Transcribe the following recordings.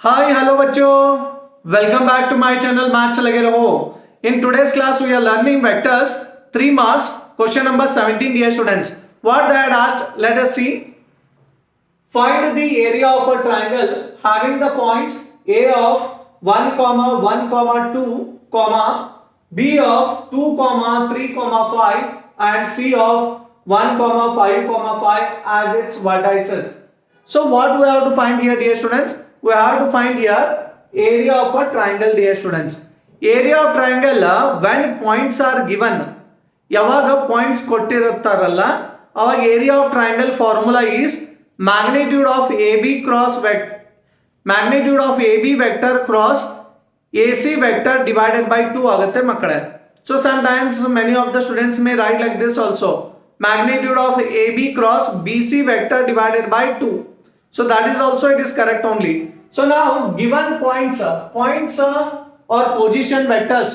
हाय hello बच्चों, welcome back to my channel maths लगे रहो। In today's class we are learning vectors 3 marks question number 17 dear students. What they had asked, let us see. Find the area of a triangle having the points A of 1, 1, 2, B of 2, 3, 5 and C of 1, 5, 5 as its vertices. So what we have to find here dear students? We have to find here area of a triangle dear students. Area of triangle when points are given, ಯಾವಾಗ points ಕೊಟ್ಟಿರುತ್ತಾರಲ್ಲ ಅವಾಗ area of triangle formula is magnitude of A B cross magnitude of A B vector cross A C vector divided by 2 ಆಗುತ್ತೆ ಮಕ್ಕಳೇ. So sometimes many of the students may write like this also, magnitude of AB cross BC vector divided by 2. So that is also it is correct only. So now given points or position vectors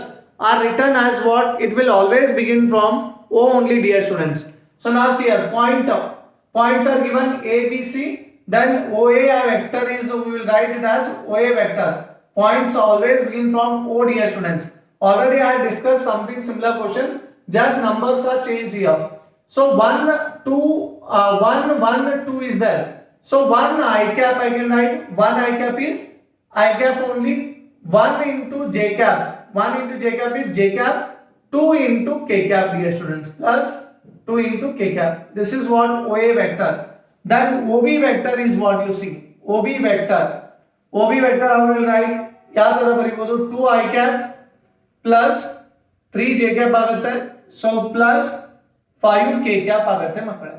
are written as what? It will always begin from O only dear students. So now see here, points are given A, B, C, then OA vector is, we will write it as OA vector. Points always begin from O dear students. Already I had discussed something similar question, just numbers are changed here. So 1, 2, 1, 2 is there. So 1 I cap I can write, 1 I cap is I cap only, 1 into j cap, 1 into j cap is j cap, 2 into k cap dear students, plus 2 into k cap. This is what OA vector. Then OB vector is what you see, OB vector how we will write, ಯಾವ ತರ ಬರೆಯಬಹುದು, 2 I cap plus 3 j cap ಆಗುತ್ತೆ, so plus 5 k cap ಆಗುತ್ತೆ ಮಕ್ಕಳೇ.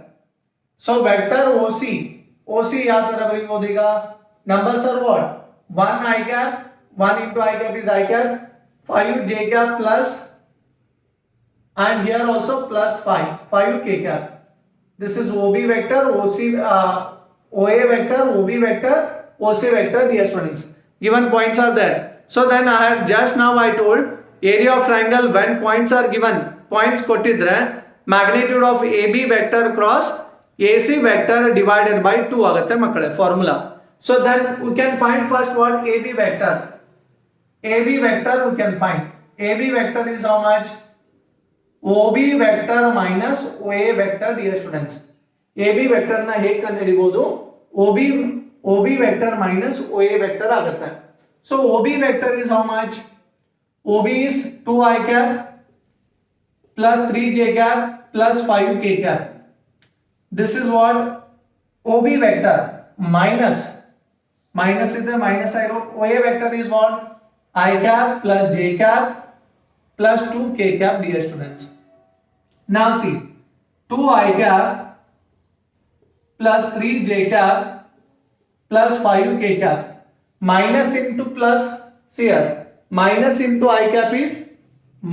So vector OC ಯಾವ ತರ ಬರೆಯಬಹುದು, ಈಗ numbers are what, 1 I cap, 1 into I cap is I cap, 5 j cap plus, and here also plus 5 k cap. This is OB vector, OA vector, OB vector, OC vector dear students. Given points are there. So then I have just now I told area of triangle when points are given, points ಕೊಟ್ಟಿದ್ರೆ magnitude of AB vector cross AC vector divided by 2 ಆಗುತ್ತೆ ಮಕ್ಕಳೇ formula. So then we can find first what, AB vector. AB vector we can find. AB vector is how much? OB vector minus OA vector dear students. AB vector na ಹೇಗೆ ಕಂಡುಹಿಡಿಯಬಹುದು, OB vector minus OA vector ಆಗುತ್ತೆ. So OB vector is how much? OB is 2 I cap plus 3 j cap plus 5 k cap. This is what OB vector minus is the minus I wrote. OA vector is what? I cap plus j cap plus 2 k cap dear students. Now see, 2 I cap plus 3 j cap plus 5 k cap, minus into plus, see here, minus into I cap is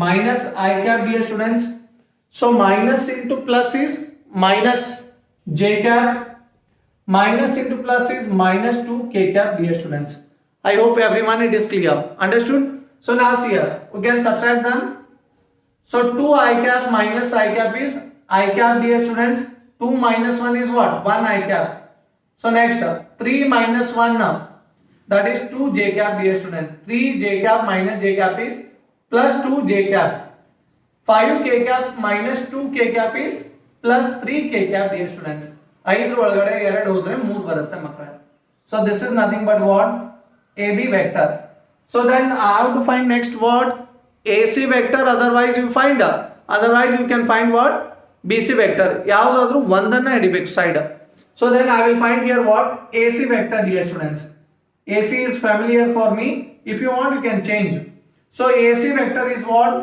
minus I cap dear students. So minus into plus is minus j cap, minus into plus is minus 2 k cap dear students. I hope everyone it is clear, understood? So now see here, we can subtract them. So 2 I cap minus I cap is I cap dear students, 2 minus 1 is what, 1 I cap. So next 3 minus 1 now, that is 2 j cap dear student. 3 j cap minus j cap is plus 2 j cap. 5 k cap minus 2 k cap is plus 3 k cap dear students. 5 ಒಳಗಡೆ 2 ಹೋದ್ರೆ 3 ಬರುತ್ತೆ ಮಕ್ಕಳೇ. So this is nothing but what, AB vector. So then I have to find next what, AC vector. Otherwise you find, otherwise you can find what, BC vector. ಯಾವುದಾದ್ರೂ ಒಂದನ್ನ ಹಿಡಿಬೇಕು side. So then I will find here what, AC vector dear students. AC is familiar for me. If you want you can change. So AC vector is what,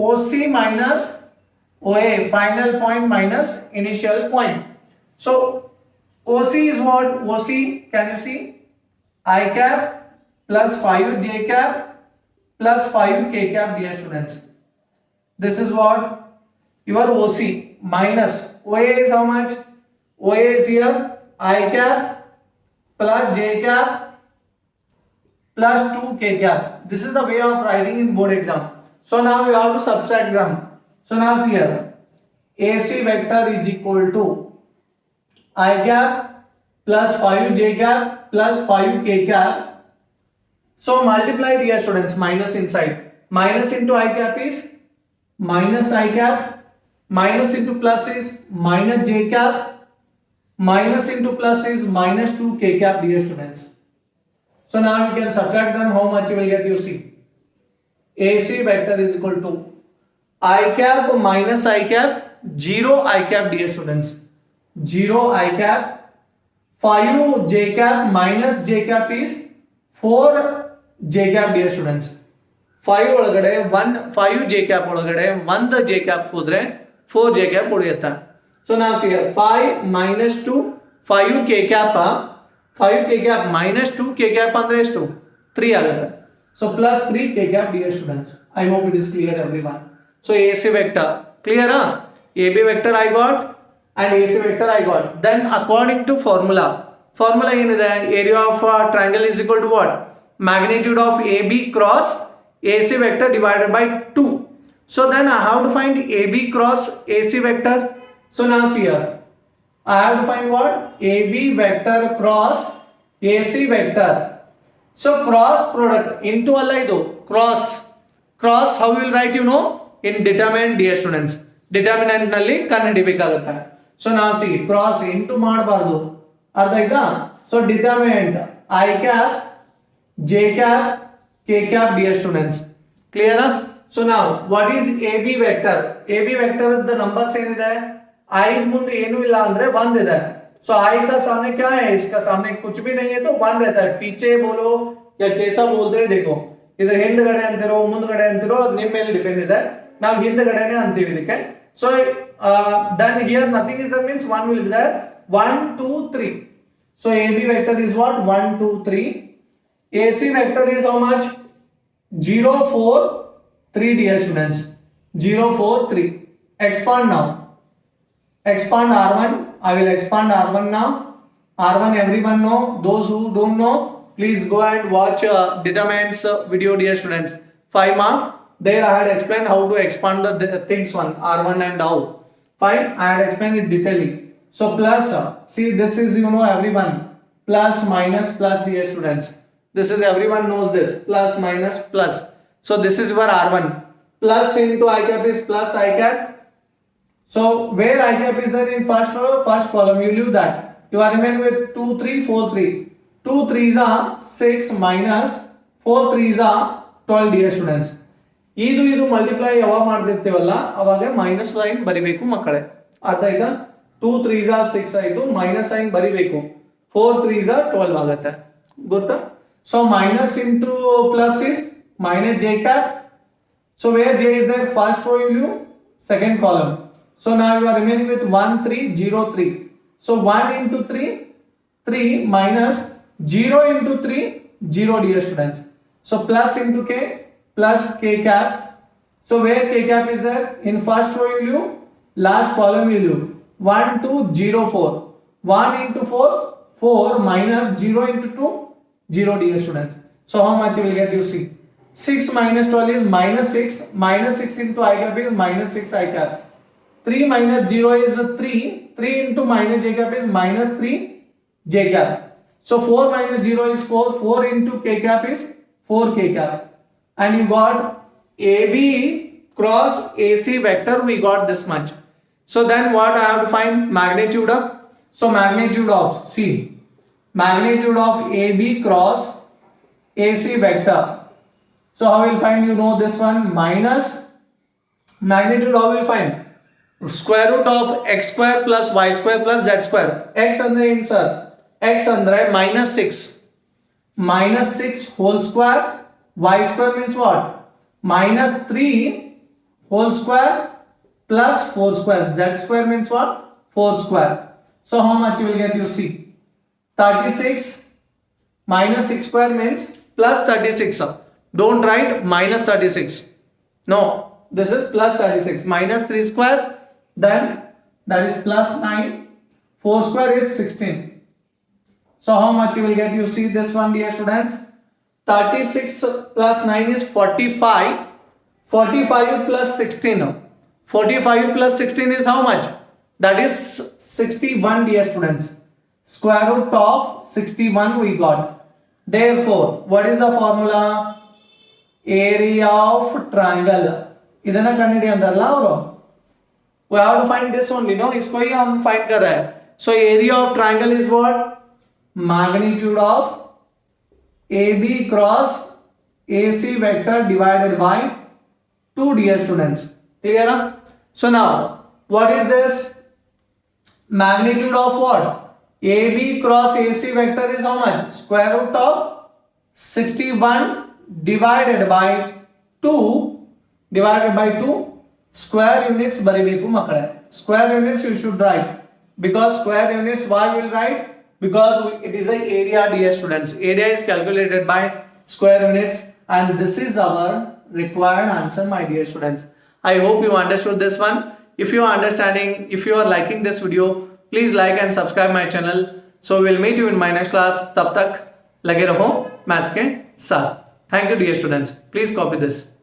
OC minus OA, final point minus initial point. So OC is what, OC can you see, I cap plus 5 j cap plus 5 k cap dear students. This is what your OC minus OA is how much, OA is here I cap plus j cap plus 2 k cap. This is the way of writing in board exam. So now you have to subtract them. So now see here, AC vector is equal to I cap plus 5 j cap plus 5 k cap So multiply dear students, minus inside. Minus into I cap is minus I cap. Minus into plus is minus j cap. Minus into plus is minus 2 k cap dear students. So now you can subtract them. How much you will get? You see. AC vector is equal to I cap minus I cap, 0 I cap dear students. 0 I cap, 5 j cap minus j cap is 4 j cap dear students. 5 ಒಳಗಡೆ 5 j cap ಒಳಗಡೆ 1 j cap ಹೋದ್ರೆ 4 j cap ಉಳಿಯುತ್ತೆ. So now see here 5 minus 2 5 k cap 5 k cap minus 2 k cap ಅಂದ್ರೆ ಎಷ್ಟು 3 ಆಗುತ್ತೆ. So plus 3 k cap dear students. I hope it is clear everyone. So AC vector clear AB vector I got and AC vector I got. Then according to formula ಏನಿದೆ area of a triangle is equal to what? Magnitude of AB cross AC vector divided by 2. So then I have to find AB cross AC vector. So now see here I have to find what? AB vector cross AC vector. So cross product into alla idu cross how we will write in determinant dear students. Determinant nalli ಕಂಡುಹಿಡಿಯಬೇಕಾಗುತ್ತೆ. So now see cross into ಮಾಡಬಾರದು ಅರ್ಥ ಆಯ್ತಾ. So determinant I cap j cap k cap dear students. Clear? So now what is AB vector? AB vector the numbers ಏನಿದೆ I ಮುಂದೆ ಏನು ಇಲ್ಲ ಅಂದ್ರೆ 1 ಇದೆ. So I का सामने क्या है? इसका सामने कुछ भी नहीं है तो 1 रहता है. पीछे बोलो या कैसा बोलते हैं देखो इधर ಹಿಂದಗಡೆ ಅಂತಿರೋ ಮುಂದಗಡೆ ಅಂತಿರೋ ಅದು ನಿಮ್ಮ ಮೇಲೆ ಡಿಪೆಂಡ್ ಇದೆ. ನಾವು ಹಿಂದಗಡೆನೇ ಅಂತೀವಿ ಇದಕ್ಕೆ. So then here nothing is there means 1 will be there. 1 2 3. So AB vector is what? 1 2 3. AC vector is how much? 0 4 3 dear students. 0 4 3. Expand now. Expand R1. I will expand R1 now. R1 everyone know. Those who don't know, please go and watch determinants video dear students. 5 mark. There I had explained how to expand the things one R1 and how. Fine. I had explained it detailedly. So plus see this is everyone plus minus plus dear students. This is everyone knows this plus minus plus. So this is your R1 plus into I cap is plus I cap. So where I cap is there in first column you leave that. You are remaining with 2 3 4 3. 2 3s are 6 minus 4 3s are 12 dear students. ಇದು multiply ಯಾವಾಗ ಮಾಡ್ತಿರ್ತೀವಲ್ಲ ಅವಾಗ minus sine ಬರಿಬೇಕು ಮಕ್ಕಳೇ. ಅರ್ಥ ಆಯ್ತಾ? 2 3s are 6 ಆಯ್ತು minus sine ಬರಿಬೇಕು. 4 3s are 12 ಆಗುತ್ತೆ. ಗೊತ್ತಾ? So minus into plus is minus j cap. So where j is there? First row you leave, second column. So now you are remaining with 1 3 0 3. So 1 into 3 3 minus 0 into 3 0 dear students. So plus into k plus k cap. So where k cap is there? In first row you leave, last column you leave. 1 2 0 4. 1 into 4 4 minus 0 into 2 0 dear students. So how much you will get? You see 6 minus 12 is minus 6. Minus 6 into I cap is minus 6 I cap. 3 minus 0 is 3. 3 into minus j cap is minus 3 j cap. So 4 minus 0 is 4. 4 into k cap is 4 k cap. And you got AB cross AC vector. We got this much. So then what I have to find? Magnitude of. So magnitude of magnitude of AB cross AC vector. So how will find? You know this one minus magnitude. How will find? Square root of x square plus y square plus z square. X andre in sir x andre minus 6. Minus 6 whole square. Y square means what? Minus 3 whole square plus 4 square. Z square means what? 4 square. So how much you will get? You see 36 minus 6 square means plus 36. Don't write minus 36. No, this is plus 36. Minus 3 square, then that is plus 9. 4 square is 16. So how much you will get? You see this one dear students. 36 plus 9 is 45. 45 plus 16. 45 plus 16 is how much? That is 61 dear students. Square root of 61 we got. therefore what is the formula? Area of triangle ಇದನ್ನ ಕಂಡುಹಿಡಿ ಅಂತಾರಲ್ಲ ಅವರು. we have to find this only, no, इसको ही हम find कर रहे हैं. so area of triangle is what? magnitude of AB cross AC vector divided by 2, dear students. Clear? So now what is this? Magnitude of what? AB cross AC vector is how much? Square root of 61 divided by 2 square units ಬರಿಬೇಕು ಮಕ್ಕಳೇ. Square units you should write, because square units why will write? Because it is a area, dear students. Area is calculated by square units, and this is our required answer, my dear students. I hope you understood this one. If you are understanding, if you are liking this video, please like and subscribe my channel. So we'll meet you in my next class. तब तक लगे रहो maths के साथ. Thank you, dear students. Please copy this.